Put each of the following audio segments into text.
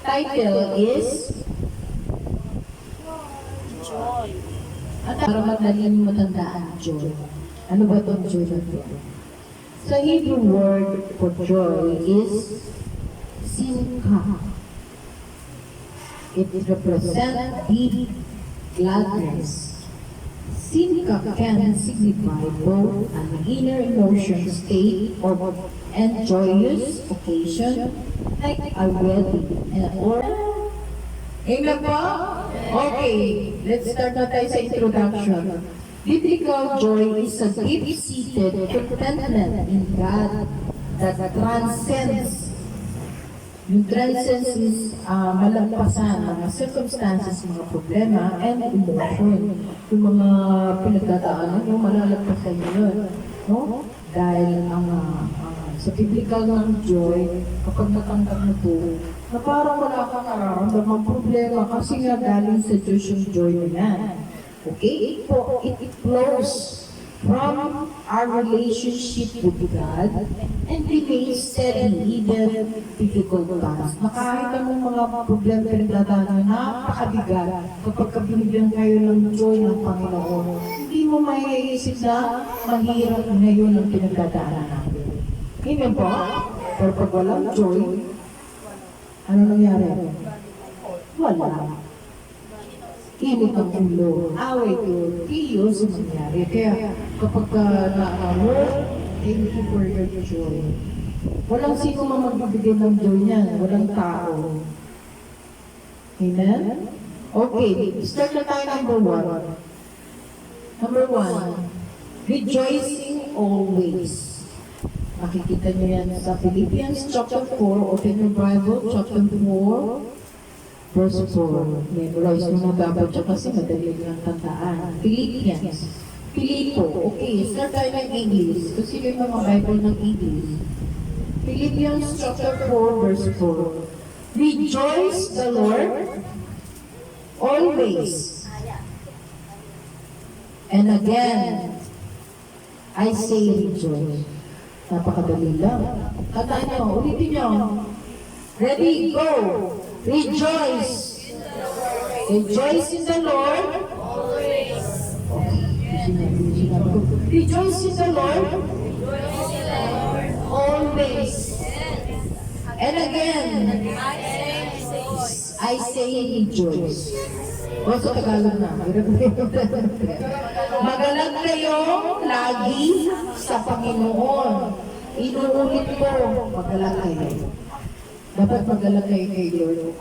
Title is Joy. at para madali mo matandaan, joy. Ano ba itong joy na ito? Sa Hebrew word for joy is simcha. It represents deep gladness. Simcha can signify both an inner emotion state and joyous occasion like a wedding or Amen po? Okay, let's start na tayo sa introduction. Biblical joy is a deep-seated contentment in God that transcends. Yung transcends is malagpasan mga circumstances, mga problema, and emotion. Yung mga pinagdadaanan mo, malalagpasan yun. No? Dahil sa biblical ng joy, kapag natanggap mo ito, na parang wala kang nararamdaman problema kasi nga galing sa Diyos yung joy na yan. Okay? It flows from our relationship with God and remains steady even difficult times. Na kahit anong mga problema pinagdadaanan, napakabigat kapag binigyan kayo ng joy ng Panginoon. Hindi mo maiisip na mahirap ngayon ang pinagdadaanan natin. Amen po? Pero pag walang joy, ano nangyari? Wala. Init ang ulo. Away ko. Kiyos ang nangyari. Kaya kapag na-award, thank you for your joy. Walang sino mang magbibigay ng joy niyan. Walang tao. Amen? Okay. Start na tayo number 1. Number 1. Rejoicing always. Makikita niyo yan sa Philippians chapter 4, open your Bible, chapter 4, verse 4. Memorize mo na dapat siya kasi madali lang tandaan. Philippians. Filipo. Okay, start tayo ng English. Kasi yung mga Bible ng English. Philippians chapter 4, verse 4. Rejoice the Lord always. And again, I say rejoice. Napakadali lang. Tandaan nyo, ulitin nyo. Ready, go! Rejoice! Rejoice in the Lord. Always. Rejoice in the Lord. Always. And again, I say rejoice. O sa Tagalog na. Magalang kayo lagi sa Panginoon. Inuulit ko, magalang kayo. Dapat magalang kayo kay Lord.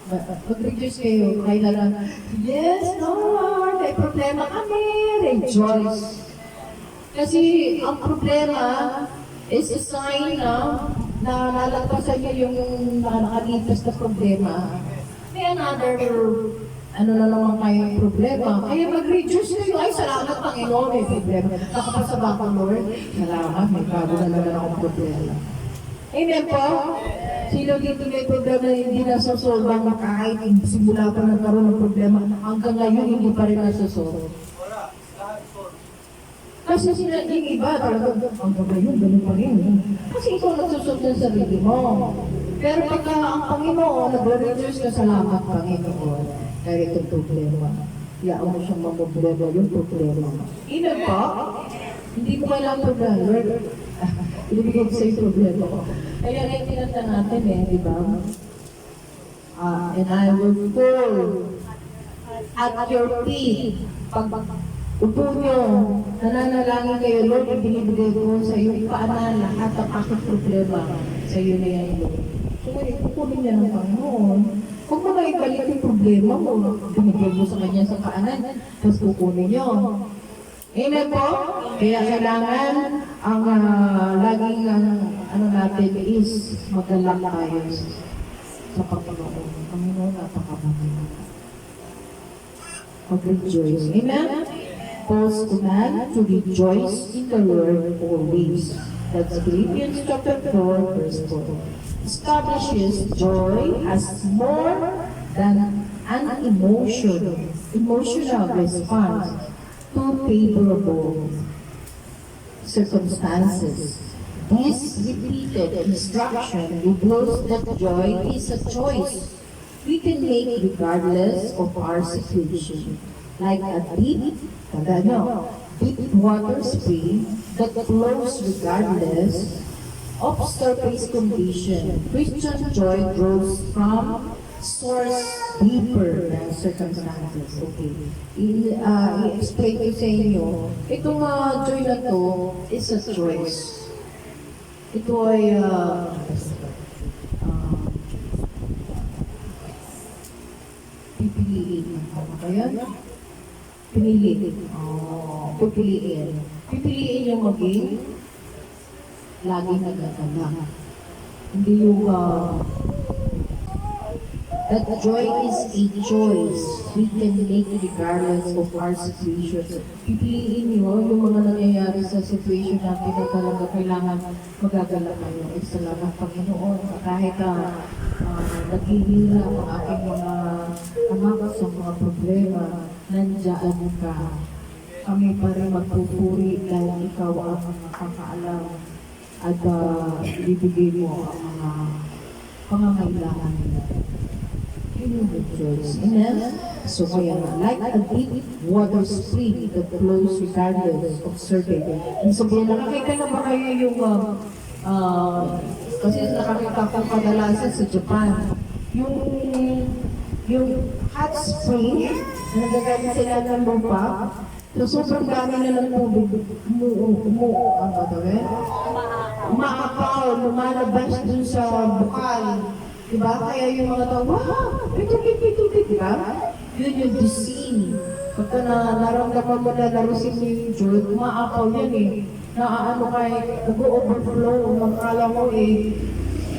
Mag-rejoice kayo. Kaya na lang, yes, Lord, may problema kami. Rejoice. Kasi ang problema is a sign na nalagpasan niyo yung nakalipas na problema. May another ano na naman kayong problema. Kaya mag-reduce kayo. Ay, salamat Panginoon, may problema. Nakapasaba ko, Lord. Salamat, may bago na naman akong problema. Amen po? Sino dito may problema na hindi nasasolve na kahit simula pa nagkaroon ng problema, hanggang ngayon hindi pa rin nasasolve? Kasi yung iba talaga, hanggang ngayon, ganun pa rin. Kasi ikaw nagsusolve ng sarili mo. Pero pagka ang Panginoon, nag-reduce ka, salamat Panginoon. Dahil itong problema. Iyaan mo siyang mamoblema yung problema. Ina pa, hindi mo kailangan problema. Lord, ibigay ko sa yung problema ko. Kaya rin tinanta natin di ba? And I will fall at your feet. Pag upo nyo, nananalangin kayo, Lord, ibinibigay ko sa iyo, ipaanan lahat ang aking problema sa iyo na yan, Lord. So, kukunin niya ng Panginoon. Huwag mo na ibalik yung problema mo. Binigay mo sa kanya sa kaanan, tapos kukunin niyo. Amen po? Kaya kailangan ang laging ano natin is magalak tayo sa Panginoon. Panginoon, napakabagay. Mag-rejoice. Amen? Paul's command to rejoice in the Lord always. That's Philippians chapter 4, verse 4. Establishes joy as more than an emotional response to favorable circumstances. This repeated instruction reveals that joy is a choice we can make regardless of our situation. Like a deep, deep water spring that flows regardless of surface condition. Christian joy grows from source deeper than circumstances. Okay. I-explain ko sa inyo, itong joy na to is a choice. Ito ay pipiliin. Ano ba yan? Pinili. Pipiliin. Pipiliin yung maging laging nagaganda. Hindi yung that joy is a choice we can make regardless of our situation. Pipiliin nyo yung mga nangyayari sa situation natin na talaga kailangan magagalak kayo. Ay salamat Panginoon. Kahit naghihirap ang aking mga anak sa mga problema, nandiyan ka. Kami pa rin magpupuri dahil ikaw ang nakakaalam at ibibigay mo ang mga pangangailangan nila. Yun yung rejoice. Amen? So kaya like a deep water spring that flows regardless of survey. And so nakakita na ba kayo yung kasi nakakita ko kadalasan sa Japan, yung hot spring na nagagamit sila ng lupa. So, sobrang dami na ng tubig, ang gagawin? Umaakaw, lumalabas dun sa bukal. Diba? Kaya yung mga tao, wow, may tubig, diba? Yun yung the scene. Pagka naramdaman mo na narusin mo yung joy, umaakaw yan eh. Naaano kay, nag-overflow, magkala mo eh,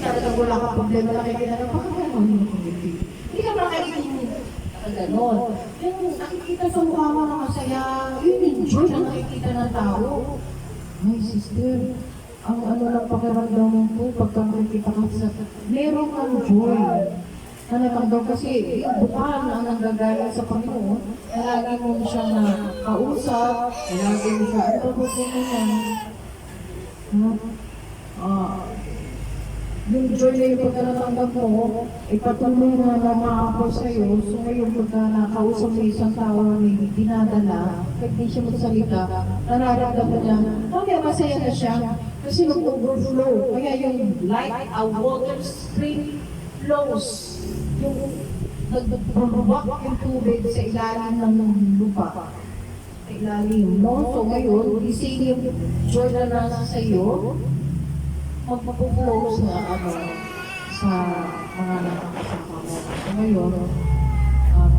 talagang wala ka problema, nakikita na, bakit naman yung tubig? Hindi ka makikita ganon. Yung nakikita sa mukha mo na masaya, yun yung joy na nakikita ng tao. Ay, sister, ang ano lang pakiramdam mo pagka makikita ka sa... Meron kang joy. Talagang kasi yung bukal ang nanggagaling sa Panginoon, lagi mo siya na kausap, lagi mo siya, ano ba po yung joy na yung pagkanatanggap mo, ipatuloy na namahapos sa'yo. So ngayon, pagka nakausap mo isang tao na may dinadala, kahit di siya magsalita, nararamdaman niya, okay, masaya na siya. Kasi nag-overflow. Kaya yung like a water spring flows. Yung nagbubak yung tubig sa ilalim ng lupa. Sa ilalim, no? So ngayon, ising yung joy na nasa sa'yo, magpapuplows na sa mga nakakasama mo. So ngayon,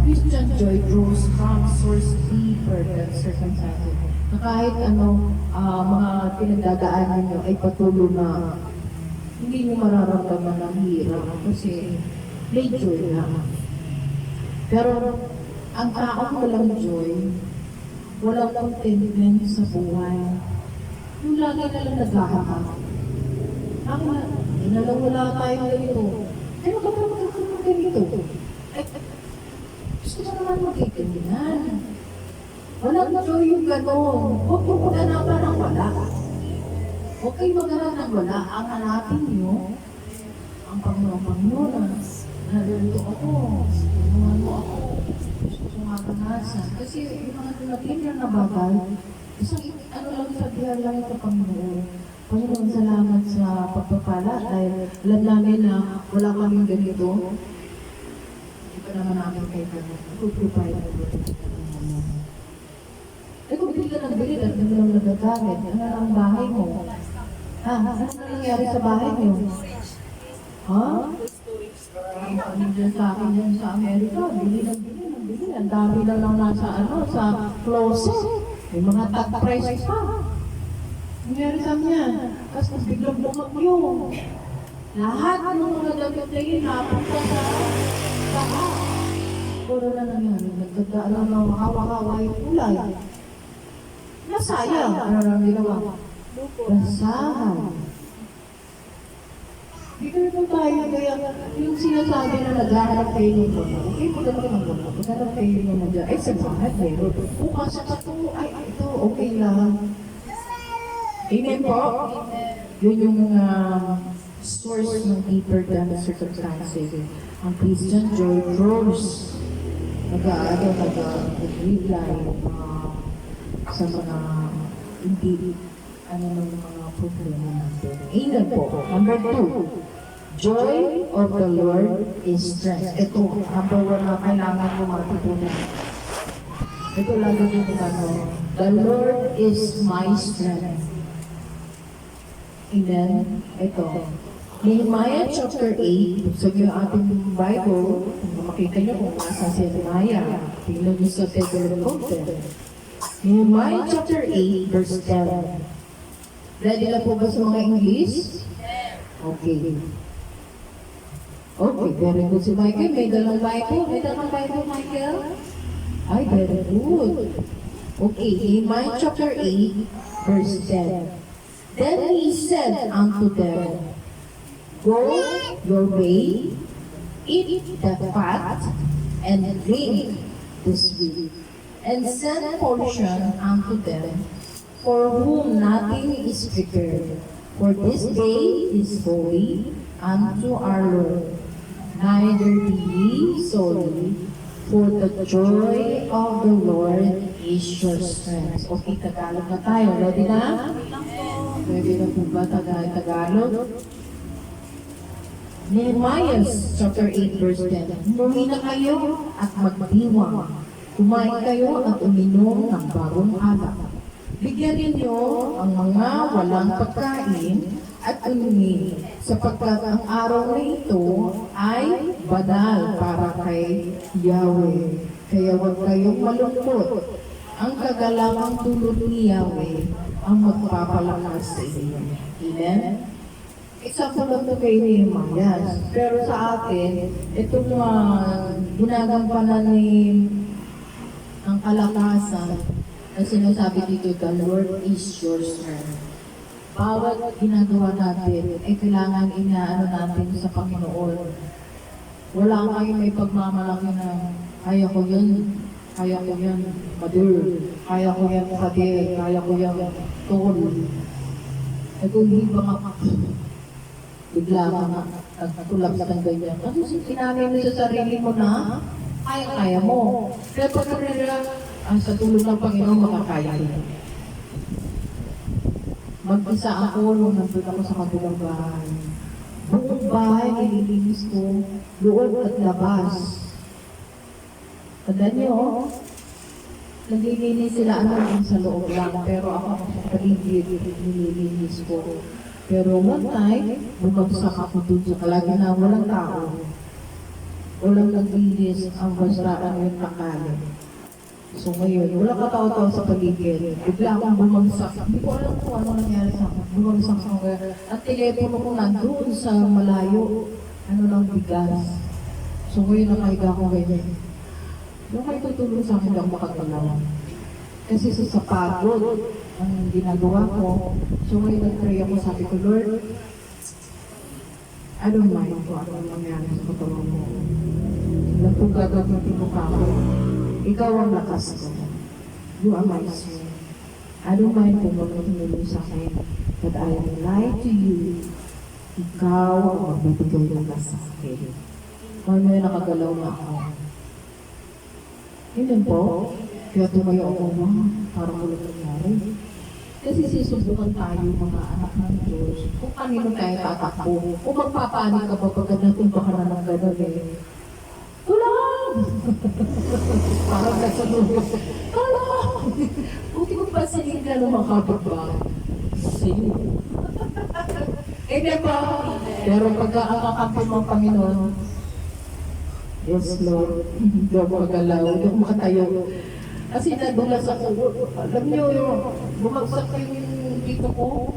Christian joy grows from source deeper than circumstances. Na kahit mga pinagdadaanan nyo ay patuloy na hindi nyo mararamdaman ng hirap kasi may joy na. Pero ang taong walang joy, walang contentment sa buhay. Yung lagi na lang naghahakak. Ako na, wala tayong ganito. Ay, magkakaroon ng ganito. Ay, gusto ko naman magkikinginan. Walang joy yung gano'n. Huwag yung maghanapan ng wala. Huwag kayo maghanap ng wala. Ang hanapin nyo, ang Panginoon. Nalulito ako. Tulungan mo ako. Gusto ko makanasan. Kasi yung mga dumating lang na bagay, isang lang sabihan lang ito Panginoon. Panginoon, salamat sa pagpapala dahil alam namin na wala kaming ganito. Hindi pa naman namin kayo ganito. Pag-provide mo ito. Eh kung bili ka ng bili, at hindi mo lang nagagamit, ano ang bahay mo? Ano nangyari sa bahay mo? Ha? Ano dyan sa akin dyan sa Amerika? Bili ng bili. Ang dami lang nasa sa closet. May mga tag-price pa. Nangyari sa niya, kasi biglang bumagyo. Lahat ng mga damit na yun, napunta sa taas. Puro na nangyari, nagdadaan ng makawa-kawa yung kulay. Nasayang, ano lang ginawa? Nasahan. Dito tayo, kaya yung sinasabi na naghahanap kayo ng bono, okay, maganda ng bono, maghanap kayo ng nandiyan. Ay, sa bahat, meron. Bukas sa tato, ay, ito, okay lang. Amen po? Yun yung source ng deeper than circumstances. Ang Christian joy grows. Nag-reply sa mga hindi ng mga problema natin. Amen po. Number 2, joy of the Lord is strength. Ito, number 1 na kailangan mo matutunan. Ito lalo din the Lord is my strength. Amen. Ito. Nehemiah chapter 8, gusto niyo yung ating Bible, kung makita niyo kung nasa si Nehemiah, tingnan niyo sa table of content. Nehemiah chapter 8, verse 10. Ready na po ba sa mga English? Okay. Okay, very good si Michael. May dalang Bible. May dalang Bible, Michael? Ay, very good. Okay, Nehemiah chapter 8, verse 10. Then he said unto them, go your way, eat the fat, and drink the sweet, and send portion unto them, for whom nothing is prepared. For this day is holy unto our Lord. Neither be ye sorry, for the joy of the Lord is your strength. Okay, Tagalog na tayo. Ready na? Pwede na po ba Tagalog? Nehemiah chapter 8 verse 10. Umuwi na kayo at magdiwang. Kumain kayo at uminom ng bagong alak. Bigyan ninyo ang mga walang pagkain at uminom, sapagkat ang araw na ito ay banal para kay Yahweh. Kaya huwag kayong malungkot. Ang kagalamang tulog ni Yahweh ang magpapalakas sa inyo. Amen? Example lang ito kay Nehemiah. Pero sa atin, itong ginagampanan ng kalakasan na sinasabi dito, the Lord is your strength. Bawat ginagawa natin, ay kailangan inaano natin sa Panginoon. Wala kayong may pagmamalaki na kaya ko yan, Mother, kaya ko yan, Father, kaya ko yan, Tol. Eh kung hindi ba bigla ka na nagtulak sa ganyan. Kasi sinabi mo sa sarili mo na, kaya mo. Pero pag sa tulong ng Panginoon, makakaya ko. Mag-isa ako nung nandun ako sa kabilang bahay. Buong bahay, nililinis ko, loob at labas. Tandaan niyo, naglilinis sila sa loob lang, pero ako sa paligid, nililinis ko. Pero one time, bumagsak ako dun sa kalagina, walang tao. Walang naglinis, ang basraan yung nakali. So ngayon, wala ka tao-tao sa paligid. Bigla akong bumagsak. Hindi ko alam kung ano nangyari sa akin. Bumagsak ako. At telepono ko nandun sa malayo. Ng bigas. So ngayon, nakahiga ako ganyan. Yung kayo tutulong sa akin, hindi ako makagalaw. Kasi sa pagod ang ginagawa ko. So ngayon, nag-pray ako, sabi ko, Lord, I don't mind kung ano nangyari sa katawan mo. Lang kung gagawin mo ka ako. Ikaw ang lakas ko. You are my strength. I don't mind kung ano tumulong sa akin. But I will lie to you. Ikaw ang magbibigay ng lakas sa akin. Mamaya nakagalaw na ako. Yun po. Kaya tumayo ako na, parang walang nangyari. Kasi sisubukan tayo mga anak ng Diyos kung kanino tayo tatakbo. Kung magpapanik ka ba pagka natumba ka na ng gano'n eh. Tulang! Parang nasa lubos. Tulang! Buti ko pa sinigla ng mga kapagbahay. Sino? Eh diba? Pero pagka ang kakampi ng Panginoon, yes Lord, hindi ako magalaw, hindi ako makatayo. Kasi nadulas ako. Alam niyo, bumagsak yung dito ko.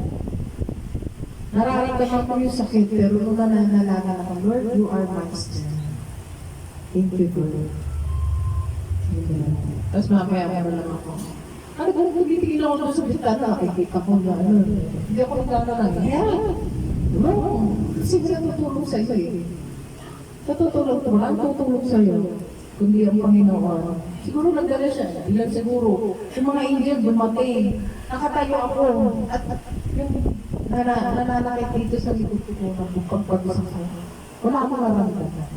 Nararamdaman ko yung sakit, pero nung nananalagan ako, Lord, you are my strength. Thank you, Lord. Tapos mamaya lang ako. Ano kung tumitingin ako doon sa bitana, nakikita ko na ano. Hindi ako nagkana lang. No, kasi sila tutulong sa iyo eh. Tutulong mo lang, tutulong sa iyo. Kundi ang Panginoon. Siguro nagdala siya. Ilan siguro. Yung mga angel dumating. Nakatayo ako. At yung nananakit dito sa likod ko ng pagpagpagsak ko. Wala akong maramdaman.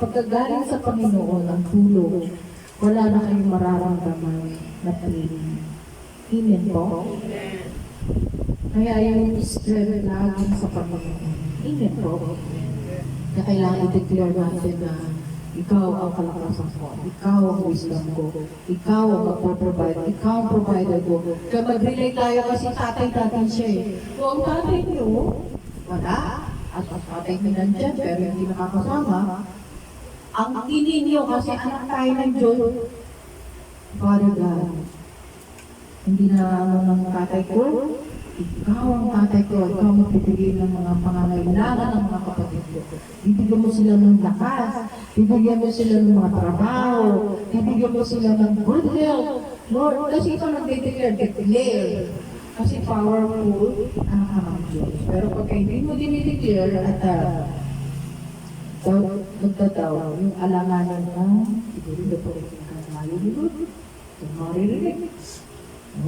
Pagkagaling sa Panginoon ang tulong, wala na kayong mararamdaman na pain. Amen po? Kaya yung strength laging sa Panginoon. Amen po? Kaya kailangan i-declare natin na ikaw ang kalakasan ko, ikaw ang wisdom ko, ikaw ang magpo-provide, ikaw ang provider ko. Kaya mag-relate tayo kasi tatay natin siya eh. Kung ang tatay niyo, wala, at ang tatay niyo nandyan, pero hindi nakakasama, ang tinin niyo kasi anak tayo ng Diyos, Father God, hindi na ano ng tatay ko, ikaw ang tatay ko, ikaw ang magbibigay ng mga pangangailangan ng mga kapatid ko. Bibigyan mo sila ng lakas, bibigyan mo sila ng mga trabaho, bibigyan mo sila ng good health. Lord, kasi ito declare. Kasi powerful ang amang Diyos. Pero pagka hindi mo dinideclare at magtataw, yung alanganan na, siguro na po rin ang malulunod, yung maririnig.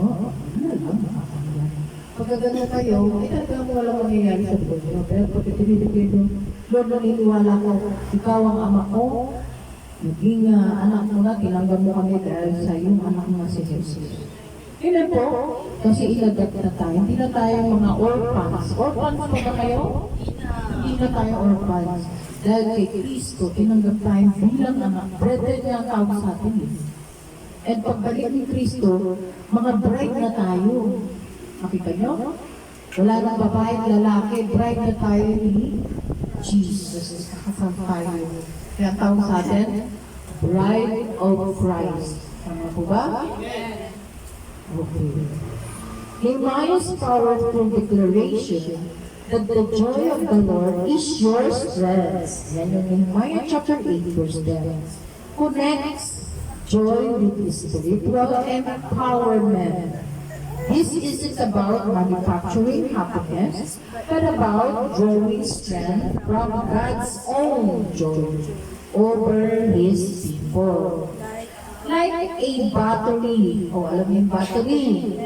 Oo, ano lang, makakamalan. Pagka gano'n kayo, ay talagang walang mangyayari sa buhay nyo. Pero pag tinidikid nyo, Lord, naniniwala ko, ikaw ang ama ko, naging anak mo na, tinanggan mo kami dahil sa iyong anak mo si Jesus. Kailan po? Kasi ilagat na tayo. Hindi na tayo mga orphans. Orphans po ba kayo? Hindi na tayo orphans. Dahil kay Kristo, tinanggap tayo bilang anak. Brethren niya ang tawag sa atin. At pagbalik ni Kristo, mga bride na tayo. Makita nyo? Wala nang babae at lalaki, bride na tayo ni Jesus. Kakasal tayo. Kaya ang tawag sa atin, Bride of Christ. Tama po ba? Okay. Nehemiah's powerful declaration that the joy of the Lord is your strength. Yan yung Nehemiah chapter 8 verse 10. Connects joy with spiritual empowerment. This isn't about manufacturing happiness, but about drawing strength from God's own joy over His people. Like a battery, alam niyo yung battery,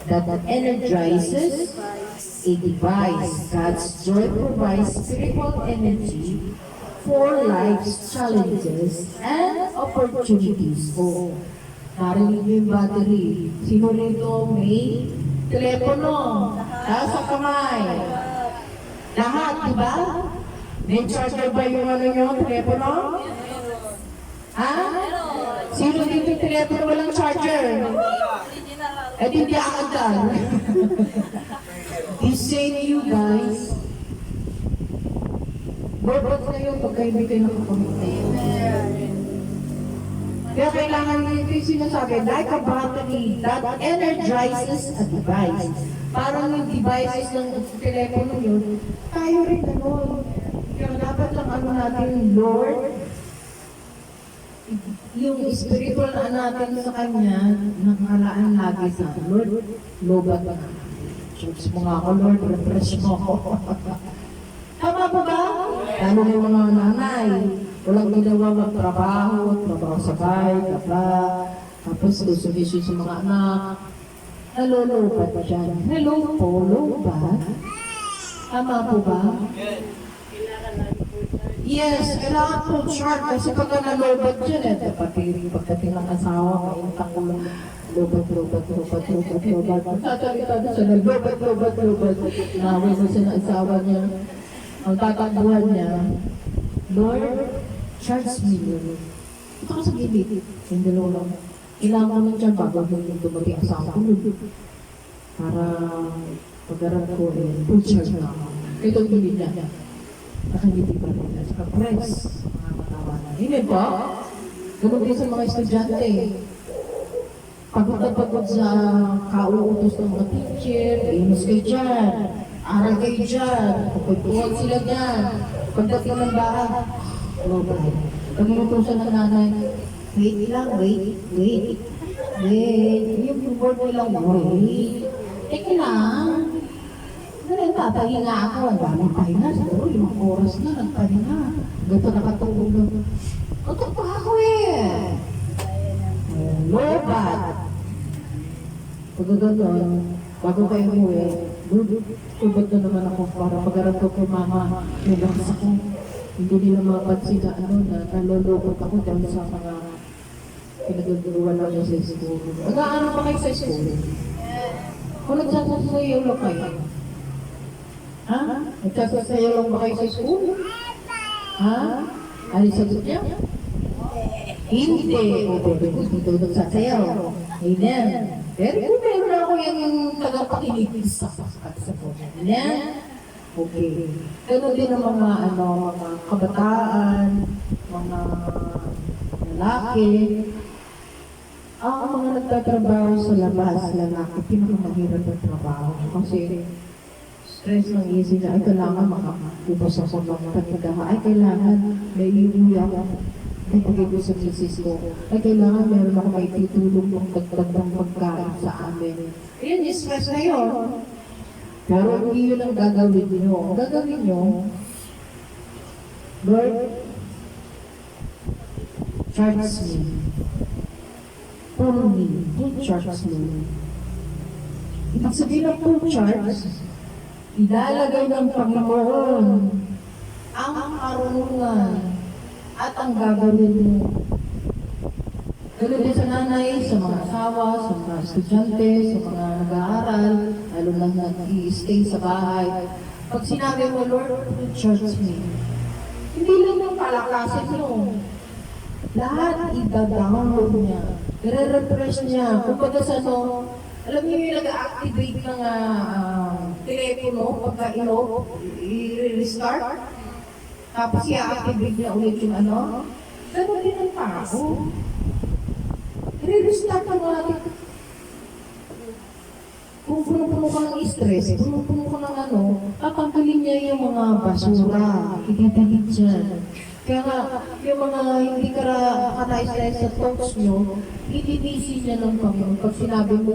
that energizes a device. God's joy provides spiritual energy for life's challenges and opportunities. Oh, narinig niyo yung battery. Sino rito may telepono? Sa kamay. Lahat, di ba? May charger ba yung ano nyo, telepono? Ha? Sino dito yung telepono walang charger? Eh, hindi akadal. He's saying to you guys, bobot kayo pagka hindi kayo nakakomit. Kaya kailangan nyo ito yung sinasabi, like a battery that energizes a device. Parang yung devices ng telepono yun, tayo rin gano'n. Kaya dapat lang ano natin, Lord, yung spiritual natin sa Kanya, nakalaan lagi sa Lord, lobat na. Church mo nga ako, Lord, refresh mo ako. Tama po ba? Lalo may mga nanay, walang ginawa magtrabaho, trabaho sa bahay, kaba, tapos susubisin sa mga anak, nalolobat dyan. Hello po, lobat? Tama po ba? Yes, kailangan po chart kasi pagka nalobat dyan pati pagdating ng asawa, kainitang ko lang, lobat. Tatalita na siya, lobat. Naway mo siya ng asawa niya. Ang tatakbuhan niya, Lord, charge me, Lord. Ito ka sa gilid. Yung dalawa lang. Kailangan ko lang dyan bago yung dumating asawa ko. Para pag-arap ko, full charge na ako. Ito ang gilid niya. Nakangiti pa rin. At saka press, mga matawanan. Hindi ba? Ganun din sa mga estudyante. Pagod na pagod sa kauutos ng mga teacher, inos kayo dyan, aral kayo dyan, pagpagtuwag sila dyan, pagdating ng bahay, global. Pag inutusan ng nanay, wait, yung word nilang wait, teka lang, nagpapahinga ako, ang daming pahinga, siguro 5 oras na nagpahinga, ganito nakatulog na. Tutok pa ako eh! Lobat! Pag gano'n, bago kayo umuwi, Lord, ba't na naman ako para pag-arap ko kay mama, relax ako. Hindi nila mapansin na nalolokot ako dahil sa mga pinagagawa lang niya sa school. Nag-aaral pa kayo sa school? Kung nagsasasayaw lang kayo? Ha? Nagsasayaw lang ba kayo sa school? Ha? Ano yung sagot niya? Hindi. Hindi daw nagsasayaw. Amen. Pero kung meron ako yung tagapakinig sa po. Amen? Okay. Ganun din ang mga kabataan, mga lalaki, ang mga nagtatrabaho sa labas, lalaki, pinakamahirap ng trabaho. Kasi stress ng isip na, ay kailangan makakubos ako ng panigaha, ay kailangan may iuya ako. Ay pag-ibig sa misis ko, ay kailangan meron ako may titulong ng dagdag ng pagkain sa amin. Ayan, stress na yun. Pero hindi yun ang gagawin nyo. Ang gagawin nyo, Lord, charge me. For me, full charge me. Ibig sabihin ng full charge, ilalagay ng Panginoon ang karunungan at ang gagawin mo. Ganun din sa nanay, sa mga asawa, sa mga estudyante, sa mga nag-aaral, lalo na nag-i-stay sa bahay. Pag sinabi mo, Lord, charge me, hindi lang yung palakasin mo. Lahat i-download niya. I-refresh niya. Kung baga sa alam niyo yung nag-activate ng telepono, pagka i-restart, tapos i-activate niya ulit yung ganun din ang tao. I-restart ka natin. Kung puno-puno ka ng stress, puno-puno ka ng tatanggalin niya yung mga basura, i-delete dyan. Kaya nga, yung mga hindi ka-nais-nais sa thoughts nyo, i-dinisi niya ng Panginoon. Pag sinabi mo,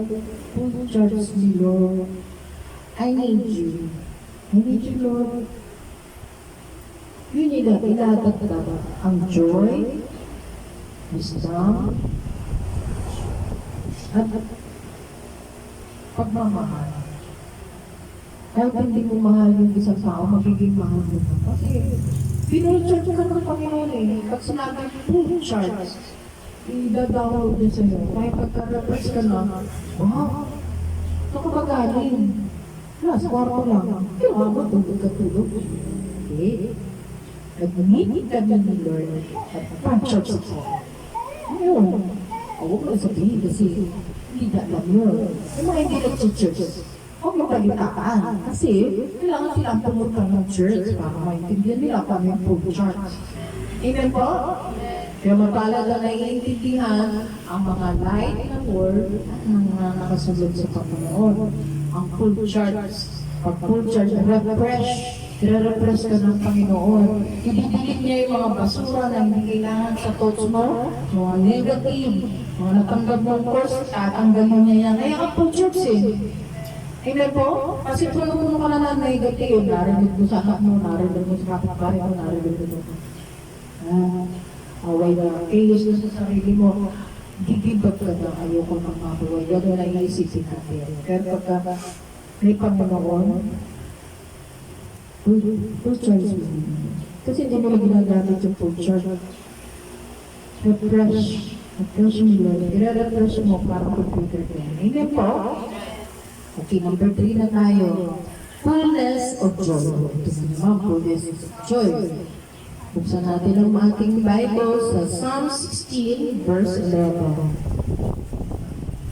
full charge me, Lord. I need you. I need you, Lord. Yun yung iladagdag ang joy, wisdom, at pagmamahal. Kahit hindi mo mahal yung isang tao, magiging mahal mo. Kasi, pinul-charge ka ng Panginoon eh. Pag sinabi, full charge, i-download niya sa'yo. Kaya pagka-refresh ka na, wow, ito ka ba galing? Wala, sa kwarto lang. Kaya mo, tulog ka tulog. Okay. Nag-meet kami ni Lord at pang-charge ako. Ayun. Huwag mo sabihin kasi hindi na alam yun. Yung mga hindi nag-church, huwag mo palitaan. Kasi kailangan silang pumunta ng church para maintindihan nila kung yung full church. Amen po? Kaya mapalad na naiintindihan ang mga light ng word at mga nakasunod sa Panginoon. Ang full church. Pag full church, refresh. I-refresh ka ng Panginoon. Ibibilit niya yung mga basura na hindi kailangan sa thoughts mo, mga negative, mga natanggap mong course, tatanggalin niya yan. Kaya ka full church eh. Amen po? Kasi puno-puno ka na ng negative. Narinig mo sa anak mo, narinig mo sa kapitbahay mo, narinig mo. Away na, chaos na sa sarili mo. Gigibag ka na, ayoko ng mabuhay. Gano'n na iisipin natin. Pero pagka may Panginoon, full charge mo. Kasi hindi mo ginagamit yung full charge. Refresh. Refresh mo Lord. I-refresh mo para computer ka. Amen po? Okay, number 3 na tayo. Fullness of joy. Ito naman, fullness of joy. Buksan natin ang ating Bible sa Psalm 16, verse 11.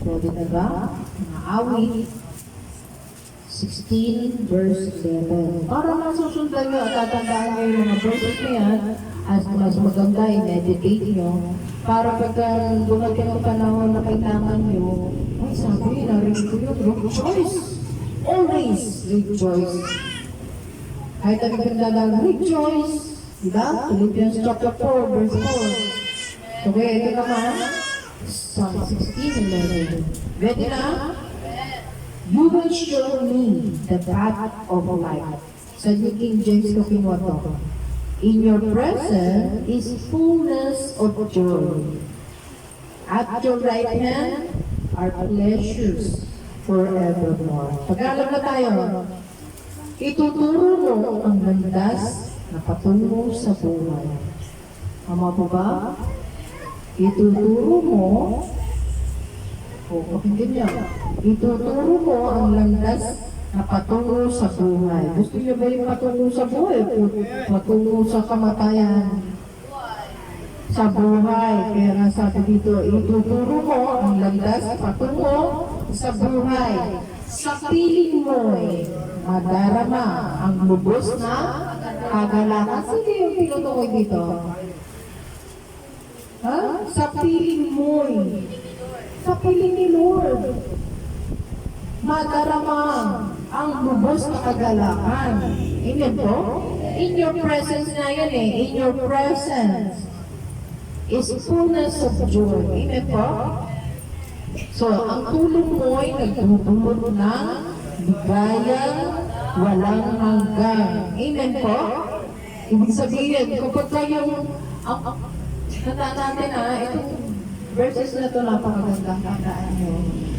Pwede na ba? Mga awit. 16 verse 11. Para masusundan nyo at tatandaan nyo yung mga verses na yan, as mas maganda, i-meditate nyo, para pagka dumating ang panahon na kailangan nyo, ay sabi, narinig ko yun, rejoice! Always rejoice! Kahit ang magandang rejoice! Diba? Philippians chapter 4, verse 4. Okay, ito naman, Psalm 16:11. Ready na? You will show me the path of life. Sa New King James Cooking Water. In your presence is fullness of joy. At your right hand are pleasures forevermore. Pag-alam na tayo, ituturo mo ang landas na patungo sa buhay. Tama po ba? Ituturo mo, pakinggan niyo, ituturo mo ang landas na patungo sa buhay. Gusto niyo ba yung patungo sa buhay? Patungo sa kamatayan. Sa buhay. Kaya nga sabi dito, ituturo mo ang landas patungo sa buhay. Sa piling mo madarama ang lubos na kagalakan. Sino yung tinutukoy dito? Ha? Sa piling mo. Sa piling ni Lord. Madarama ang lubos na kagalakan. Amen po? In your presence na yan In your presence is fullness of joy. Amen po? So, ang tulong mo ay nagdudulot ng ligayang walang hanggan. Amen po? Ibig sabihin, kapag kayong, tandaan natin itong verses na ito napakaganda, tandaan nyo.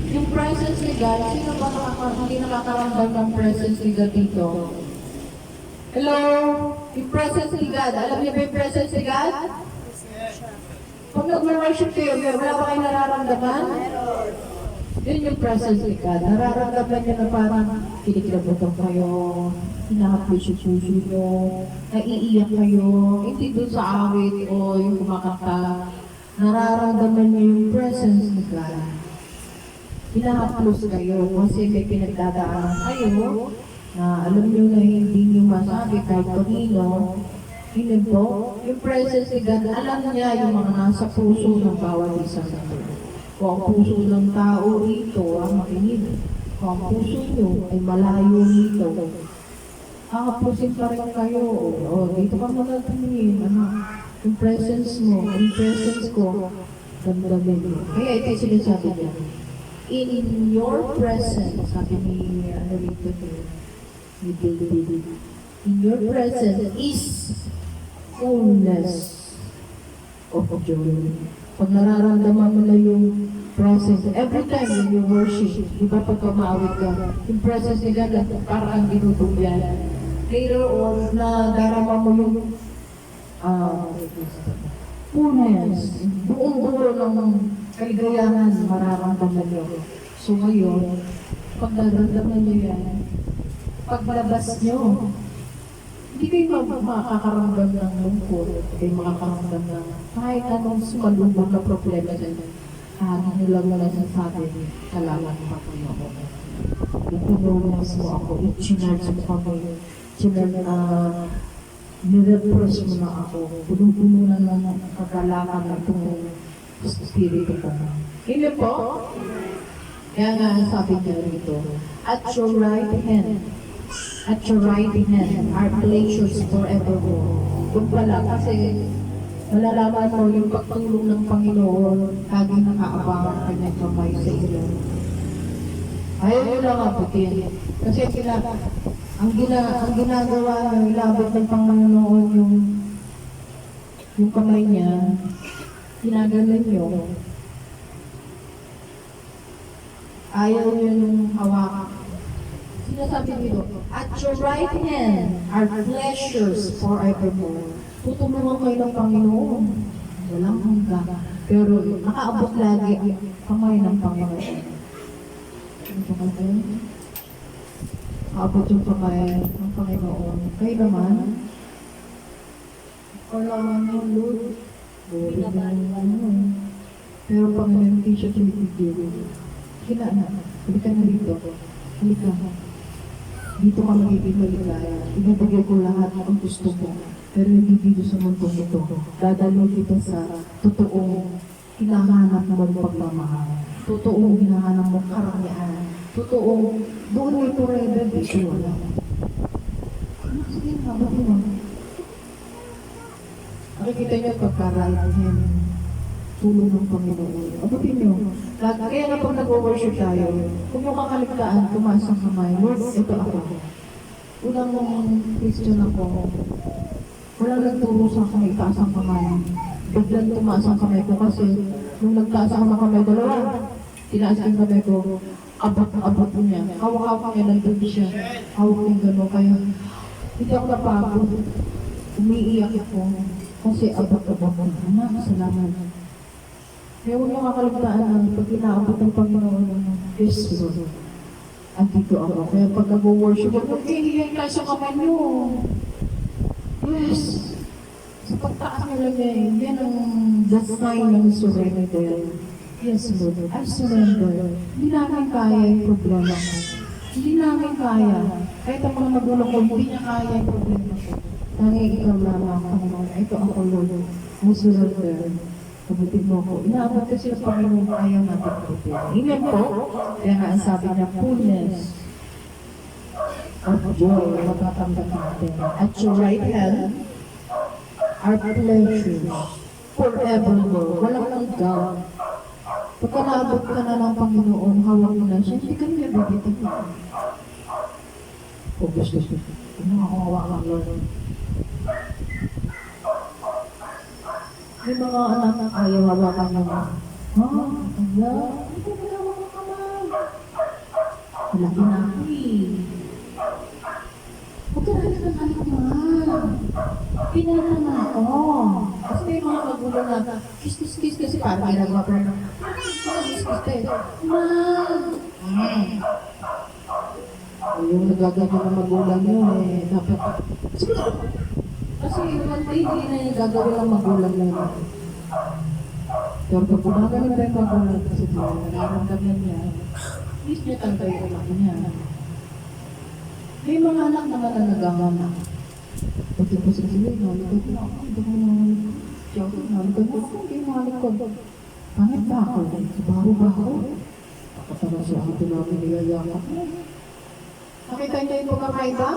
Yung presence ni God, sino ba hindi nakakaramdam ng presence ni God dito? Hello? Yung presence ni God, alam niyo ba yung presence ni God? Pag nag-worship kayo, wala ba kayo nararamdaman? Yun yung presence ni God. Nararamdaman niyo na parang kinikilabutan kayo, hinahapos yung puso nyo, naiiyak kayo, hindi doon sa awit o yung kumakanta. Nararamdaman niyo yung presence ni God. Hinahapos kayo kasi may pinagdadaanan kayo na alam niyo na hindi niyo masabi kahit kanino. Hindi po, yung presence ni God, alam niya yung mga nasa puso ng bawat isang tao. Kung ang puso ng tao rito ang makinig, kung ang puso niyo ay malayo rito, hahapusin pa rin kayo. Dito ka muna tumingin, yung presence mo, yung presence ko, damdamin mo. Kaya ito yung sinasabi niya. In your presence, sabi ni David, in your presence is fullness of joy. Pag nararamdaman mo na yung presence, every time when you worship, di ba pagka maawit ka, yung presence ni God, parang kang dinutugyan. Later on, na darama mo yung fullness, buong buo ng kaligayahan, mararamdaman nyo. So ngayon, pag nararamdaman nyo yan, paglabas nyo, hindi kayo makakaramdam ng lungkot, hindi kayo makakaramdam ng kahit anong sumalubog na problema dyan. Hangin nyo lang na nasasabi, salamat pa po ako. Ipinunas mo ako, i-charge mo kami, nirefresh mo na ako, puno-puno na ng kagalakan ng itong spirito ko. Hindi po? Kaya nga sabi niya rito, at your right hand are pleasures forevermore. Kung pala, kasi malalaman mo yung pagtulong ng Panginoon, laging nakaabang ang kanyang kamay sa iyo. Ayaw nyo lang abutin. Kasi ang ginagawa nyo, ilabot ng Panginoon yung kamay niya, ginagalan nyo. Ayaw nyo yung hawakan. Sinasabi nito, at your right hand are pleasures forevermore. Tutulungan kayo ng Panginoon. Walang hanggang. Pero nakaabot lagi ang kamay ng Panginoon. Ito kasi, nakaabot yung kamay ng Panginoon. Kayo naman, kailangan mo, Lord. Pero Panginoon, hindi siya tinitigil. Kailangan, halika na dito. Halika. Dito ka magiging maligaya. Ibibigay ko lahat ng gusto mo. Pero hindi dito sa mundong ito. Dadalo kita sa totoong hinahanap mong pagmamahal. Totoong hinahanap mong karangyaan. Totoong doon mo ito forever dito. Wala. Sige nga, bakit mo? Nakikita niyo pagkarayan tulong ng Panginoon. Abutin niyo. Kaya nga pag nag-worship tayo, kung yung kakaligtaan, tumaas ang kamay. Lord, ito ako. Unang Christian ako. Walang nagturo sa akin, itaas ang kamay. Biglang tumaas ang kamay ko kasi nung nagtaas ang kamay, dalawa. Tinaas ang kamay ko. abot-abot niya. Hawak-hawak niya, nandun siya. Hawak niya gano'n. Kaya hindi ako napagod. Umiiyak ako. Kasi abot-abot ko. Ama, salamat. Kaya huwag niyo kakaligtaan na pag inaabot ng Panginoon ng Diyos ko. Andito ako. Kaya pag nag-worship, huwag mong hihingin kayo sa kamay niyo. Yes. Sa pagtaas niyo lang yan. Yan ang the sign ng surrender. Yes, Lord. I surrender. Hindi namin kaya yung problema ko. Hindi namin kaya. Kahit ang mga magulang ko, hindi niya kaya yung problema ko. Nanging ikaw lamang, Panginoon. Ito ako, Lord. I surrender. Kabutin mo ko. Inaabot kasi ang Panginoon, ayaw natin kabutin. Amen po. Kaya nga ang sabi niya, fullness of joy, matatanggap natin. At your right hand, our pleasures, forevermore. Walang hanggang. Pagka naabot ka na ng Panginoon, hawak mo na siya, hindi ka nila bibitin. O gusto. Nakakawa ka, Lord. May mga anak na ayaw hawakan mo. Ha? Ala? Ito ba naman ang kamay? Malaki na ako eh. Huwag ka na nagkakalit naman. Pinala na ako. Kasi may mga magulang na kiss kasi parang ginagawa ko na. Kiss eh. Yung nagagawa ng magulang yun eh. Dapat. Kasi one day, hindi na yung gagawin ng magulang na yun. Pero pag gumagawin na yung magulang kasi nararamdaman niya, please niya talaga yung anak niya. May mga anak naman na nagagawa. Pag yung kasi sila, nalikod na ako. Hindi ko nalikod na ako. Hindi mo nalikod. Pangit ba ako? Baho ba ako? Pakatara siya ako namin niyayakap. Nakita niyo yung pagkakaiba?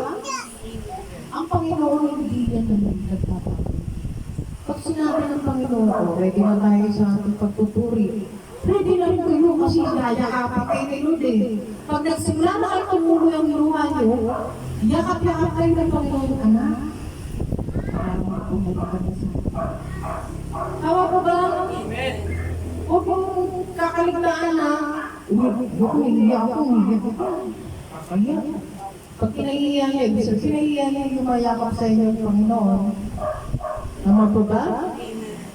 Ang Panginoon hindi yan nagpapakita. Pag sinabi ng Panginoon, ready na tayo sa ating pagtuturi. Ready lang kayo kasi yayakapin kayo ni Lord eh. Pag nagsimula na kayo tumuloy ang luha nyo, yakap-yakap kayo ng Panginoon, anak. Parang bumalik ka na sa akin. Tawa ko ba? Amen. Huwag mong kakaligtaan na. Hindi ako. Kaya, pag pinahihiya niya, ibig sabihin, pinahihiya niya yung mayakap sa inyo ng Panginoon. Tama po ba?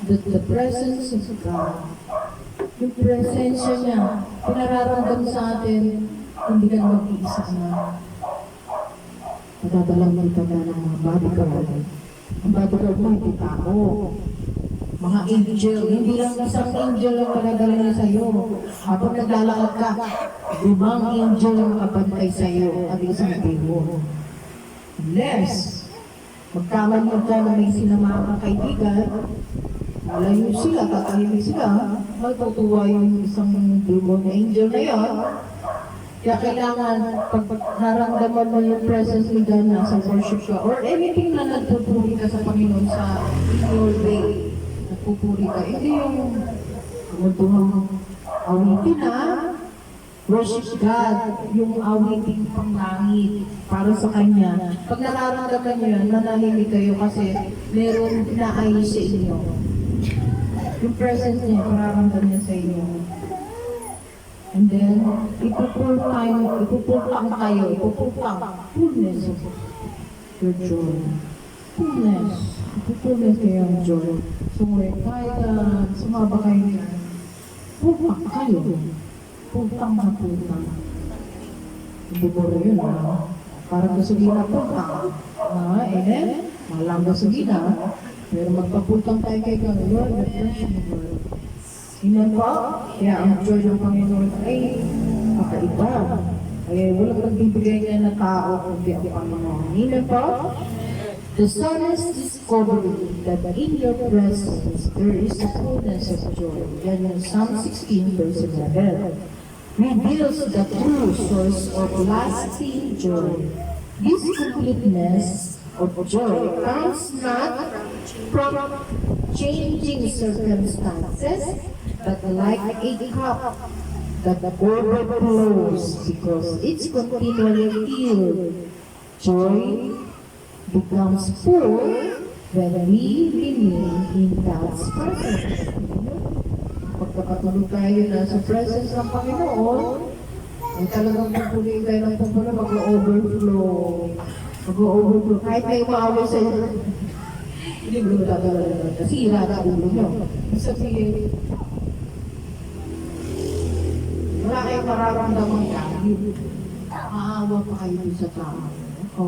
The presence of God. Yung presensya niya, pinararamdam sa atin, hindi ka na mag-iisa na. Nadadalang kita na ng mga bodyguard. Ang bodyguard mo, hindi tao. Mga angel, hindi lang isang angel ang pinadala niya sa'yo. Habang naglalakad ka, 5 angel ang nakabantay sa'yo at isang timo. Unless, magkaman ka na may sinamaang kaibigan, malayo sila, tatahimik sila, magtutuwa yung isang demon angel na yan. Kaya kailangan, pag naramdaman mo yung presence ni God na sa worship ka, or anything na nagpupuri ka sa Panginoon sa your day, nagpupuri ka, hindi yung kumutuhang awitin na, worship God, yung awitin pang langit para sa Kanya. Pag nararamdaman nyo yan, manahimik kayo kasi meron inaayos sa inyo. Yung presence niya, nararamdaman niya sa inyo. And then, ipupultang kayo, fullness of your joy. Fullness kayo ang joy. So, kahit sumaba kayo niya, pultang kayo. Pultang na pultang. Hindi mo rin yun, ha? Parang gasugina pultang. Amen? Malang gasugina. Pero magpapultang tayo kay God. Lord, refresh me, Lord. Amen po? Kaya ang joy ng Panginoon ay kakaiba. Kaya walang magbibigay niya na tao kundi ang Panginoon. Amen po? The psalmist discovered that in your presence there is a fullness of joy. Yan yung Psalm 16 verse 11. Reveals the true source of lasting joy. This completeness of joy comes not from changing circumstances, but like a cup that overflows because it's continually filled. Joy becomes full when we remain in God's presence. Pagkakatulog tayo na sa presence ng Panginoon, Eh, talagang pupunin kayo ng pupunin, mag-overflow. Mag-overflow. Kahit may umaway sa'yo, hindi mo tatalaga. Kasi hira na ulo nyo. Sabihin, wala kayong mararamdaman galit. Maawa pa kayo dun sa tao. So,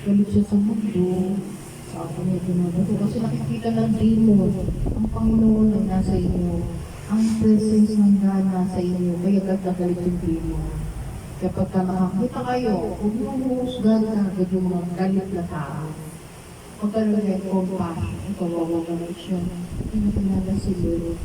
galit siya sa mundo. Sabi niya ginagawa. Kasi nakikita ng demon, ang Panginoon ay nasa inyo. Ang presence ng God nasa inyo. Kaya galit yung demon. Kapag ka nakakita kayo, huwag mo humusgan agad yung mga galit na tao. Magkaroon kayo compassion. Kawawa naman siya. Pinakilala si Lord.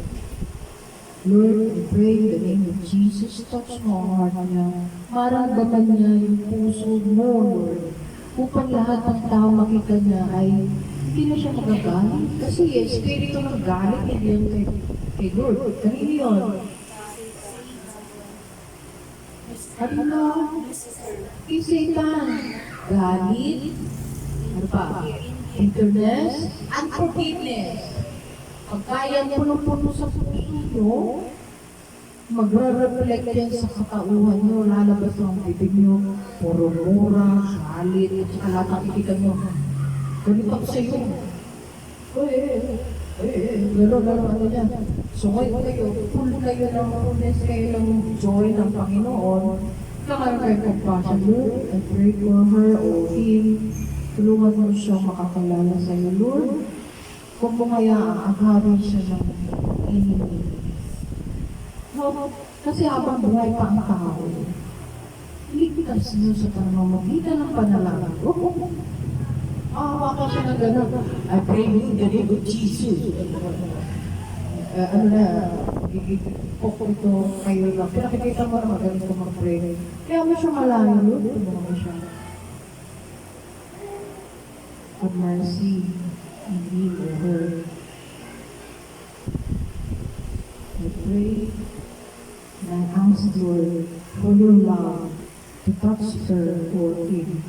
Lord, I pray in the name of Jesus, touch mo ang heart niya. Maramdaman niya yung puso mo, Lord. Upang lahat ng tao makita niya ay hindi na siya magagalit. Kasi espiritu ng galit, hindi yan kay Lord. Kanino yun? Kanino? Kay Satan. Galit. Ano pa? Bitterness. Unforgiveness. Pagkaya punong-puno sa puso nyo, magre-reflect yan sa katauhan nyo, lalabas ng bibig nyo, puro mura, galit, at saka lahat nakikita nyo. Galit ako sa'yo. Gano'n, ano yan. So ngayon kayo, full kayo ng fullness kayo ng joy ng Panginoon. Kakaroon kayo compassion, Lord, I pray for her o him. Tulungan mo siyang makakalala sa'yo, Lord. Kung mo kaya agawin siya ng enemy. No, kasi habang buhay pa ang tao, ligtas niyo sa pamamagitan ng panalangin. Awa ka siya na gano'n. I pray in the name of Jesus. Ano na, ipok ito kayo lang. Pero nakikita mo na magaling ko mag-pray. Kaya mo siya malayo, Lord. Tulungan mo siya. Have mercy. Indeed, O Lord. I pray and I ask, Lord, for your love to touch her or him.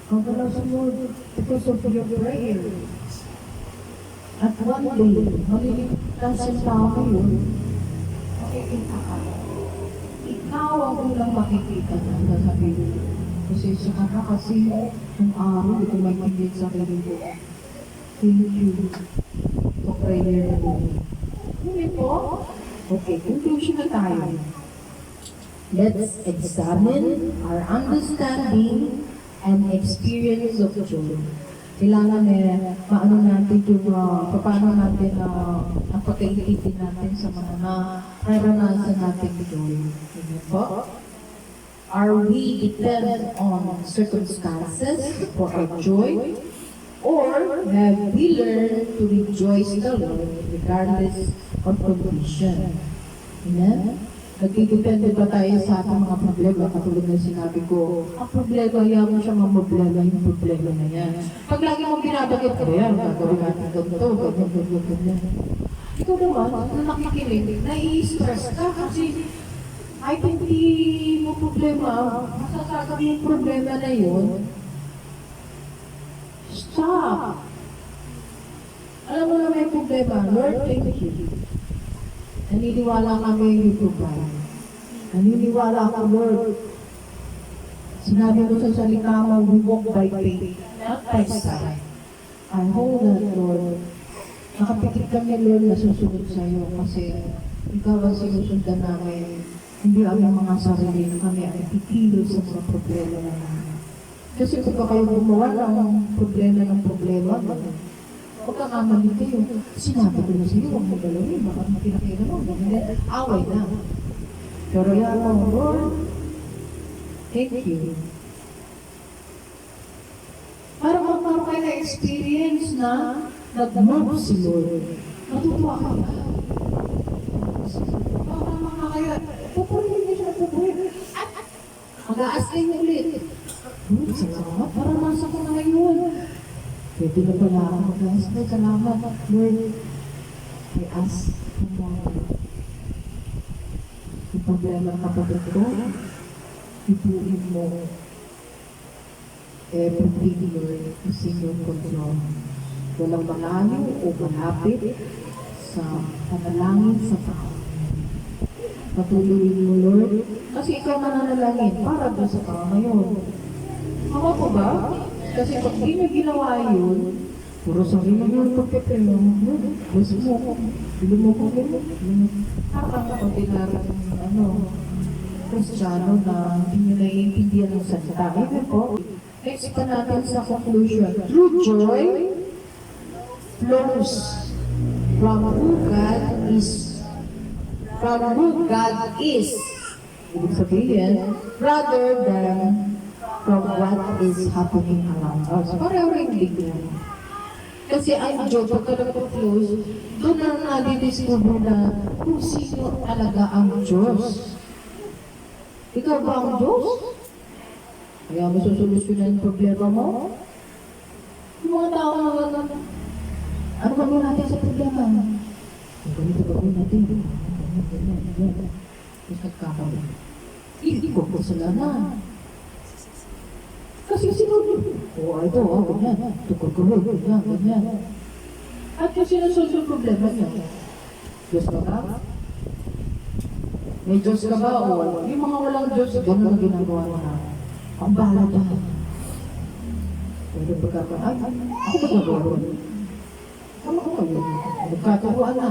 Kagalaw sa Lord, because of your prayer. At one day, maliligtas yung tao yun, makikita ka. Ikaw ang ulang makikita na sasabihin. Kasi siya ka na kasi ng araw, ito may pindit sa akin ko. Thank you for prayer na mo. Hindi po? Okay, conclusion na tayo. Let's examine our understanding and experience of joy. Kailangan paano natin yung, paano natin napag-iitin natin sa mga naranasan natin joy. Hindi po? Are we dependent on circumstances for our joy? Or have we learned to rejoice in the Lord regardless of condition? Amen? Nagdidepende ba tayo sa ating mga problema? Katulad na sinabi ko, ang problema, ayaw mo siya mamroblema yung problema na yan. Pag lagi mong binabagit ko, yan, gagawin natin ganito, ganyan. Ikaw naman, na nakikinig, nai-stress ka kasi kahit hindi mo problema, masasagap yung problema na yun, stop! Alam mo na may problema, Lord, thank you. Naniniwala kami you provide. Naniniwala ako, Lord. Sinabi mo sa salita mo, we walk by faith, not by sight. I hold that, Lord. Nakapikit kami, Lord, na susunod sa iyo kasi ikaw ang sinusundan namin. Hindi ang mga sarili na kami ay titilo sa mga problema na namin. Kasi kung kayo gumawa ng problema, huwag kang kamali kayo. Sinabi ko na sa iyo, huwag mo galawin, baka makinakita mo, away na. Pero yan mo, Lord, thank you. Para magkaroon kayo na experience na nag-move si Lord. Matutuwa ka ba? Kaya, pupunin niya siya, pupunin. Mag-aas kayo ulit. Salamat, para nasa ko na ngayon. Pwede na pala ako mag-aas na. Salamat, Lord. I ask for more. Yung problema ng kapatid ko, ipuin mo everything, Lord, kasi yung control. Walang malayo o malapit sa panalangin sa tao. Patuloyin mo, Lord. Kasi ikaw mananalangin para doon sa tao ngayon. Ako ko ba? Kasi pag di nyo ginawa yun, puro sabi mo yung pagpipino mo, gusto mo, bilo mo ko yun. Parang ordinary Kristiyano na hindi nyo naiintindihan ng salita. Amen po. Next pa natin sa conclusion. True joy flows from who God is. From who God is. Ibig sabihin, rather than from what is happening around us. Pareho rin bigyan. Kasi ang joy, pagka nagpa-flows, doon na nadidiscover na kung sino talaga ang Diyos. Ikaw ba ang Diyos? Kaya mo susolusyonan ang problema mo? Yung mga tao na ano ba natin sa problema? Ganito gawin natin. Ganyan. Tapos nagkakaroon. Hindi ko kasalanan. Kasi sinunod. Ito, ganyan. Tukod-kurod, ganyan. At yung sinusunod yung problema niya. Diyos ka ba? May Diyos ka ba? O yung mga walang Diyos, gano'n ang ginagawa na. Ang bahala dyan. Pwede pagkakaroon. Ay, ako ba gagawin? Ano ko kayo? Nagkaturuan na.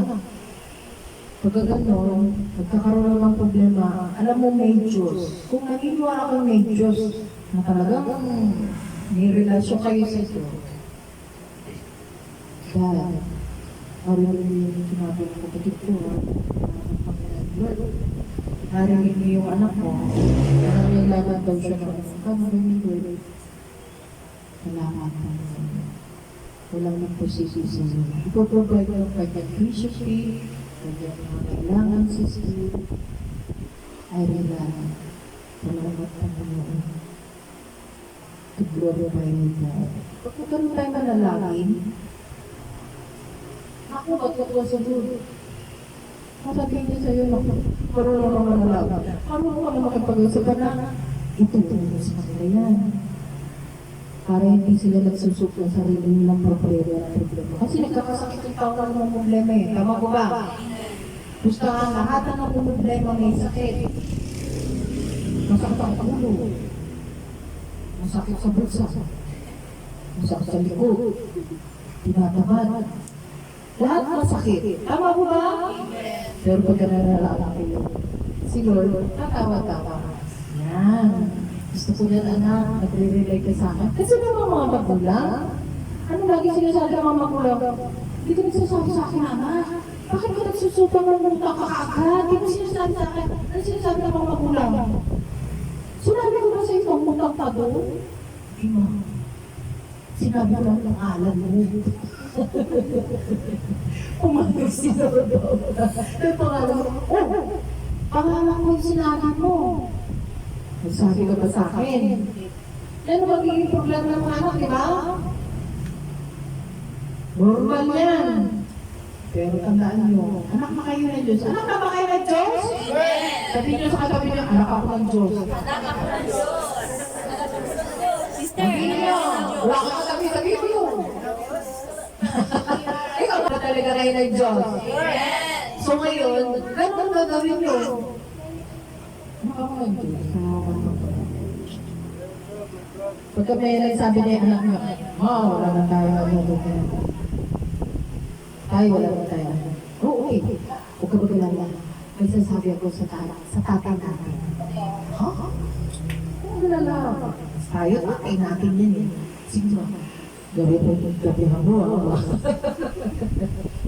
Pagka gano'n, nagkakaroon ng problema, alam mo may Diyos. Kung naniniwala kang may Diyos, na talagang may relasyon kayo sa ito. Dahil, narinig niyo yung sinabi ng kapatid ko, Lord, narinig niyo yung anak mo, nangailangan daw siya ng kamo rin ni Lord. Salamat po. Walang nagposisi sa iyo. Ipoprovide ng kanyang physically, kanyang mga kailangan sa spirit, ay rin salamat ang Panginoon. To glorify God. Pag magkaroon tayo manalangin, ako magkatuwa sa Lord. Masabihin niya sa'yo, marunong ka manalangin. Marunong ka na makipag-usap na, itutulong sa kanila yan. Para hindi sila nagsusok ng sarili nilang problema. Kasi nagkakasakit yung tao ng mga problema eh. Tama ko ba? Gusto nga lahat ng problema may sakit. Masakit ang ulo. Masakit sa bulsa. Masakit sa likod. Tinatamad. Lahat masakit. Tama ko ba? Pero pag nanalala kayo, si Lord, tatawa-tawa. Yan. Gusto ko yan, anak. Nagre-relay ka sa akin. Kasi naman mga magulang, ano lagi sinasabi ng mga magulang? Hindi ka nagsasabi sa akin, anak. Bakit ka nagsusupang ng muta ka agad? Hindi mo sinasabi sa akin. Ano sinasabi ng mga magulang? Sinabi ko na sa ito, mutang ka doon. Hindi mo. Sinabi ko lang ng alam mo. Umalis sila doon. Pero pangalan mo, pangalan mo yung sinabi mo. Sabi ka ba sa akin? Ano magiging problema ng mga anak, di ba? Normal yan. Pero tandaan nyo, anak na kayo ng Diyos. Anak na ba kayo ng Diyos? Sabi nyo sa katabi nyo, anak ako ng Diyos. Anak ako ng Diyos. Sabi nyo, wala ka katabi, sabi mo yun. Ikaw na talaga kayo ng Diyos. So ngayon, ganun ba gawin nyo? Anak ako ng Diyos. Pagka may nagsabi niya yung anak niya, wala na tayo tayo, wala na tayo. Okay. Huwag ka maglalala. May sasabi ako sa tatay natin. Ha? Huwag maglalala. Tayo, tatay natin yan eh. Sige ba? Gabi mo.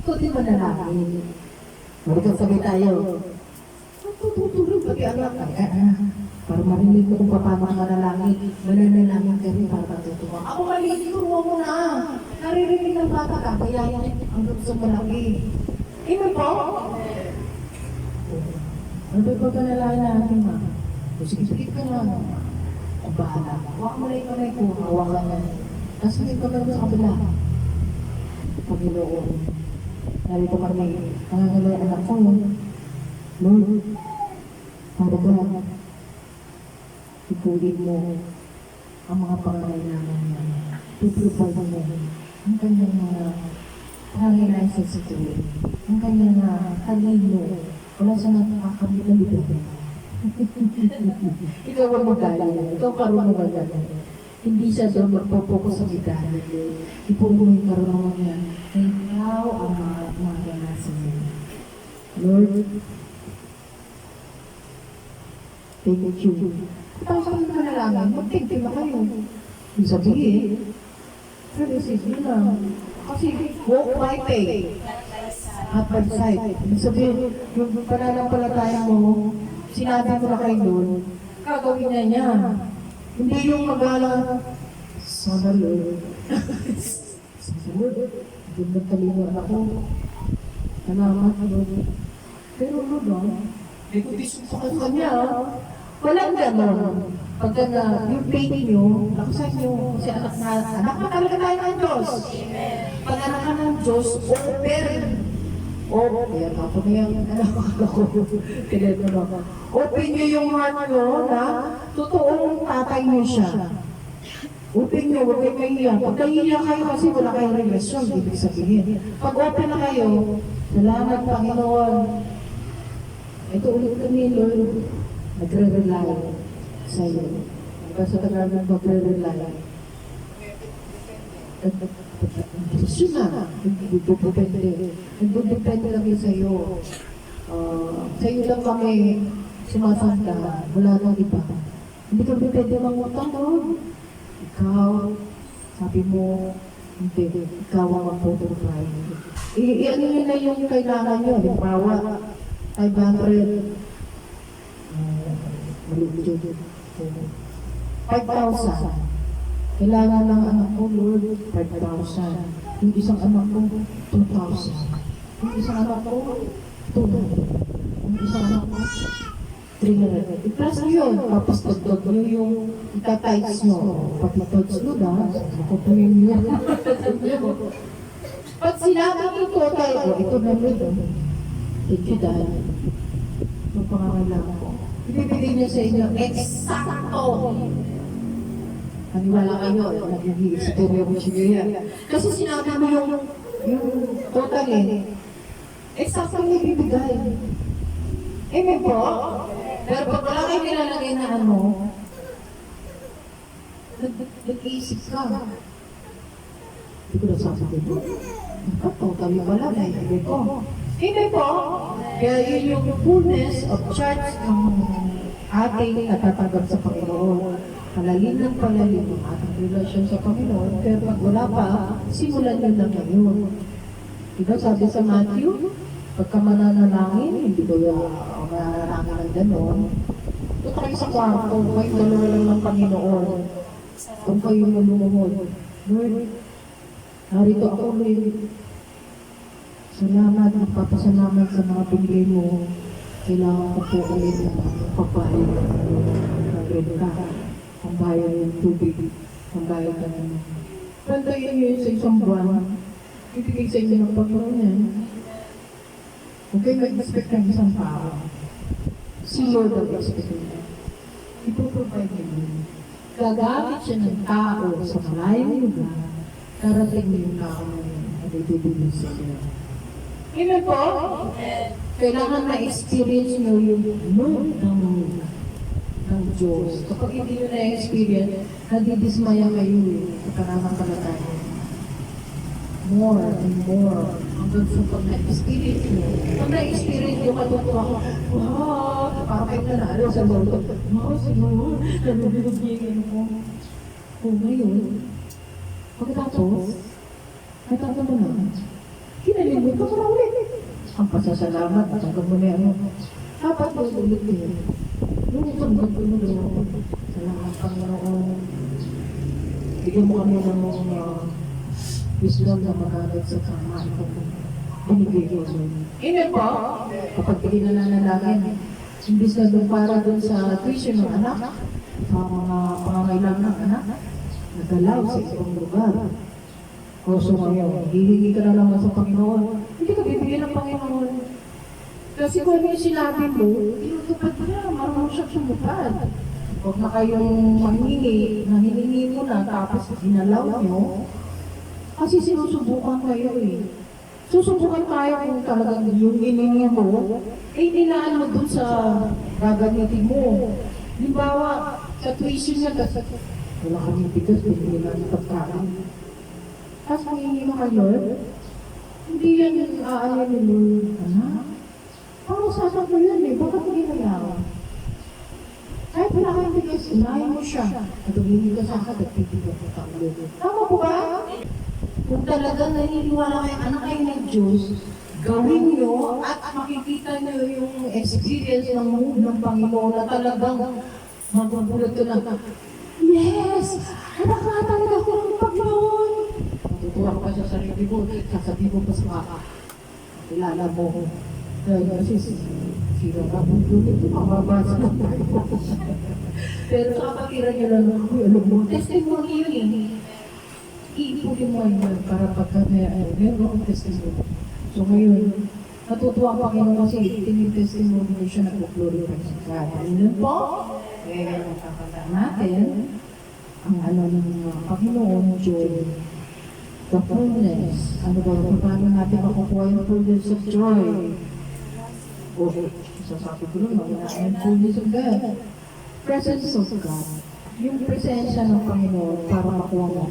Kundi mo na namin. Huwag kang sabi tayo. Tutulog pati anak. Para marinig ko kung paano ka manalangin. Mananalangin ka rin para patutuwa. Ako maliit, turuan mo na. Naririnig ng bata ka, kaya yan ang gusto malaki. Amen po? Ano ba yung panalangin natin, ma? Sige ka lang. Ang bahala. Huwag mo lang kamay ko. Hawakan na. Tapos may pagkaroon sa kabila. Panginoon. Narito kami. Nangangalay anak ko. Lord, para ba? Ipulin mo ang mga pangangailangan niya. Ipropide mo ang kanyang mga pangangailangan sa situin. Ang kanyang talino. Wala sa nakakabilang dito. Ikaw ang medalya. Ikaw karunungan medalya. Hindi siya doon magpopokus sa medalya. Ipuno yung karunungan niya na ikaw ang maranasan niya. Lord, thank you. Tapos kami manalangin, mag-thank you na kayo. Yung sabihin, receive nyo lang. Kasi walk by faith. At by sight. Yung sabihin, yung pananampalataya mo, sinabi mo na kayo doon, gagawin niya niya. Hindi yung mag-alang, sana Lord. Sana Lord, hindi nagkalimuan ako. Salamat Lord. Pero Lord, may kutisok sa kanya. Walang gano'n. Pagka na yung faith nyo, lakusan nyo, kasi anak na talaga tayo ng Diyos. Pag anak ka ng Diyos, open. Kaya ako na yung anak ko. Open nyo yung heart nyo na totoong tatay nyo siya. Open nyo, huwag kayo mahiya. Pag nahiya kayo kasi wala kayong relasyon, ibig sabihin. Pag open na kayo, salamat Panginoon. Ito ulit kami, Lord. Nagre-rely sa iyo. Basta Tagalog magre-rely. Yun na, nagdudepende kami sa iyo. Sa iyo lang kami sumasanta, wala nang iba. Hindi kami pwede mangutang, no? Ikaw, sabi mo, hindi, ikaw ang mag-provide. Ano nyo na yung kailangan nyo, halimbawa, 500, maliit 5,000. Kailangan ng anak ko, Lord, 5,000. Yung isang anak ko, 2,000. Yung isang anak ko, 200. Yung isang anak ko, 300. I-plus nyo yun. Tapos dagdag nyo yung itatides nyo. Pati tides nyo na, makupunin nyo. Pag sinabi nyo total ko, ito na Lord. Thank you, Dad. Yung pangangailangan ko. Ibibigay niya sa inyo, eksakto! Maniwala kayo, nag-i-experience mo siya yan. Kasi sinabi mo yung total eh. Eksakto niya ibibigay. Amen po? Pero pag wala kayo nilalagay na ano, nag-iisip ka. Hindi ko nasasabi dito. Totally wala na ibigay ko. Amen po? Kaya yun yung fullness of charge ng ating natatanggap sa Panginoon. Palalim ng palalim ang ating relasyon sa Panginoon. Pero pag wala pa, simulan nyo lang ngayon. Diba sabi sa Matthew, pagka mananalangin, hindi ko mananalangin ng gano'n. Ito kayo sa kwarto, kayo dalawa lang ng Panginoon. Kung kayo malumuhod, Lord, narito ako, Lord. Salamat, magpapasalamat sa mga binigay mo. Kailangan ko po ulit na pagpapalit. Nag-red ka. Pambayad ng tubig. Pambayad ka naman. Pantayin nyo sa isang buwan. Ibigay sa inyo ng Panginoon yan. Huwag kayo mag-expect ng isang tao. Si Lord ang expect nyo. Ipoprovide nyo. Gagamit siya ng tao sa malayong lugar. Karating niyo yung tao na yun. At ibibigay sa inyo. Amen po? Kailangan na-experience nyo yung mood ng Diyos. Kapag hindi nyo na-experience, nadidismaya kayo sa pananampalataya. More and more. Hanggang sa pag na-experience nyo. Pag na-experience nyo, matutuwa ko, wow! Parang kayo nanalo sa Lord. Wow, Senyor! Nalubilog niya yung ko. O ngayon, pagkatapos, natanda mo na. Kinalimot ko sa ulit. Ang pasasalamat, tanggap mo na ano. Dapat mo ulit din. Yung tanggap mo doon. Salamat Panginoon. Bigyan mo kami ng wisdom na magamit sa tama. Binigay ko doon. Amen po? Kapag hindi na nanalangin, imbis na doon para doon sa tuition ng anak, sa mga pangangailangan ng anak, nagalaw sa isang lugar. Koso ngayon, hihingi ka na naman sa Panginoon. Hindi ka bibigyan ng Panginoon. Kasi kung ano yung sinabi mo, tinutupad mo na, marunong siya sumupad. Huwag na kayong manghingi, nahihingi mo na, tapos ginalaw nyo. Kasi sinusubukan kayo eh. Susubukan tayo kung talagang yung iningi mo, eh nilaan mo dun sa gagamitin mo. Halimbawa, sa tuition niya, tapos wala kami bigas, binili na ng pagkain. Tapos may mga Lord, hindi yan aayon ni Lord. Pang-usapan ko yun eh, bakit hindi nalaman? Kahit wala kang bigas, inahin mo siya. At hindi ka sa akin, nagpipigyan ko sa ulo. Tama po ba? Kung talagang naniniwala kayo, anak kayo ng Diyos, gawin nyo at makikita nyo yung experience ng move ng Panginoon na talagang magugulat ko lang. Yes! Anak nga talaga ako ng Panginoon! Matutuwa ka sa sarili mo, sasabihin mo pa sa mga kilala mo. Kasi sino ka mo doon, ito mababasa ng tayo. Pero sa kapatiran nyo lang, alam mo, testimony yun eh. Iipunin mo yun para pagka meron akong testimony. So ngayon, natutuwa ang Panginoon kasi tinitestimony mo siya nag-glorify sa God. Ano po? Eh, nakakata natin ang ano ng Panginoon, joy. The fullness. Ano ba? Paano natin makukuha yung fullness of joy? Okay, sasabi ko lang, yung fullness of God. Presence of God. Yung presensya ng Panginoon para makuha mo.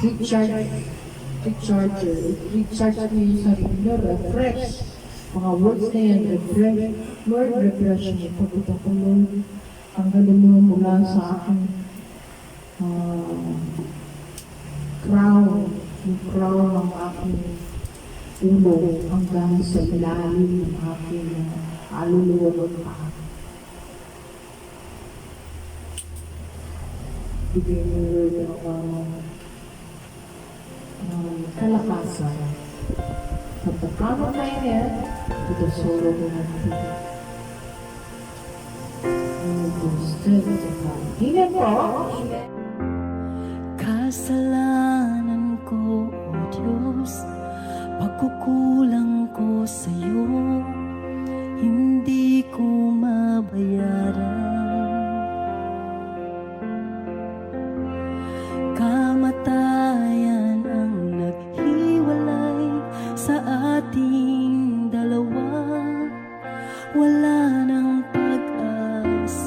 Recharge mo yung sarili mo, refresh. Mga words na yan, refresh. Lord, refresh mo. Pagkita ko, Lord, tanggalin mo mula sa aking crown, yung crown ng aking ulo hanggang sa ilalim ng aking aluluwa ng paa. Bigyan mo Lord kalakasan. From the crown of my head to the sole of my feet. And the strength of my Amen po. Kasalanan ko, O Diyos, pagkukulang